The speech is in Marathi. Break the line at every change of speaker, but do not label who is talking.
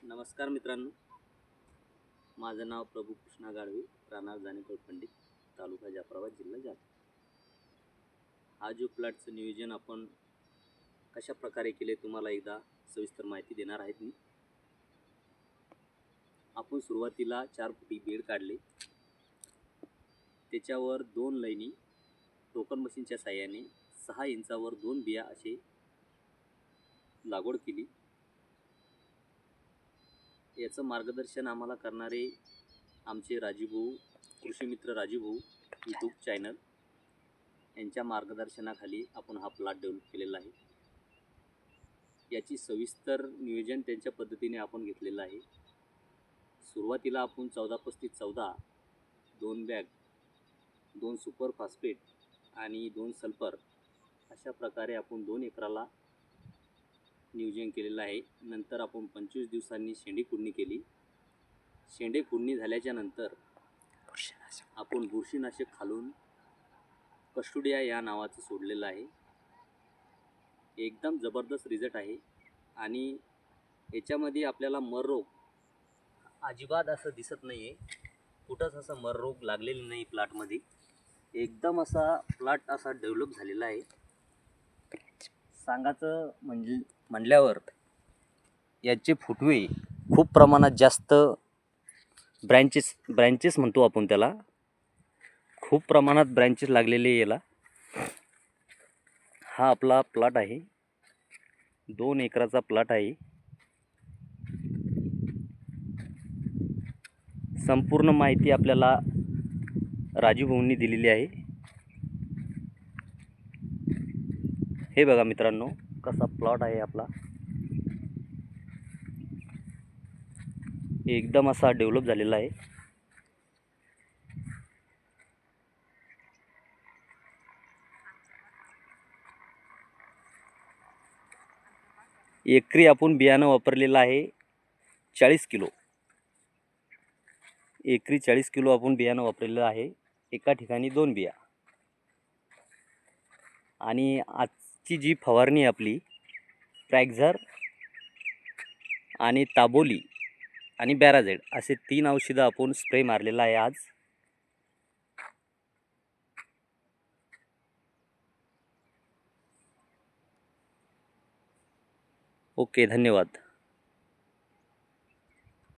नमस्कार मित्रांनो, माझं नाव प्रभू कृष्णा गाडवे, राहणार जानेकल पंडित, तालुका जाफराबाद, जिल्हा जालना. हा जो प्लॉटचं नियोजन आपण कशा प्रकारे केले तुम्हाला एकदा सविस्तर माहिती देणार आहेत मी. आपण सुरुवातीला 4 फुटी बेड काढले, त्याच्यावर 2 लाईनी टोकन मशीनच्या साहाय्याने 6 इंचावर 2 बिया असे लागवड केली. याचं मार्गदर्शन आम्हाला करणारे आमचे राजूभाऊ, कृषी मित्र राजूभाऊ यूट्यूब चॅनल यांच्या मार्गदर्शनाखाली आपण हा प्लॉट डेव्हलप केलेला आहे. याची सविस्तर नियोजन त्यांच्या पद्धतीने आपण घेतलेलं आहे. सुरुवातीला आपण 14-35-14 2 बॅग, 2 सुपर फॉस्फेट आणि 2 सल्फर अशा प्रकारे आपण 2 एकराला नियोजन केलेलं आहे. नंतर आपण 25 दिवसांनी शेंडी खुडणी केली. शेंडे खुडणी झाल्याच्या नंतर आपण बुरशीनाशक खालून कस्टोडिया या नावाचं सोडलेलं आहे. एकदम जबरदस्त रिझल्ट आहे आणि याच्यामध्ये आपल्याला मर रोग अजिबात असं दिसत नाही आहे. कुठंच असं मर रोग लागलेला नाही प्लॉटमध्ये. एकदम असा प्लॉट असा डेव्हलप झालेला आहे. सांगायचं म्हणल्यावर याचे फुटवे खूप प्रमाणात जास्त ब्रँचेस म्हणतो आपण त्याला, खूप प्रमाणात ब्रँचेस लागलेले याला. हा आपला प्लॉट आहे, 2 एकराचा प्लॉट आहे. संपूर्ण माहिती आपल्याला राजूभाऊंनी दिलेली आहे. हे बघा मित्रांनो, कसा प्लॉट आहे आपला. एकदम असा डेव्हलप झालेला आहे. एकरी आपण बियाणं वापरलेलं आहे 40 किलो. एकरी 40 किलो आपण बियाणं वापरलेलं आहे. एका ठिकाणी 2 बिया. आणि आजची जी फवारणी आपली ट्रॅक्झर आणि ताबोली आणि बॅराझेड असे 3 औषधं आपण स्प्रे मारलेलं आहे आज. ओके, धन्यवाद.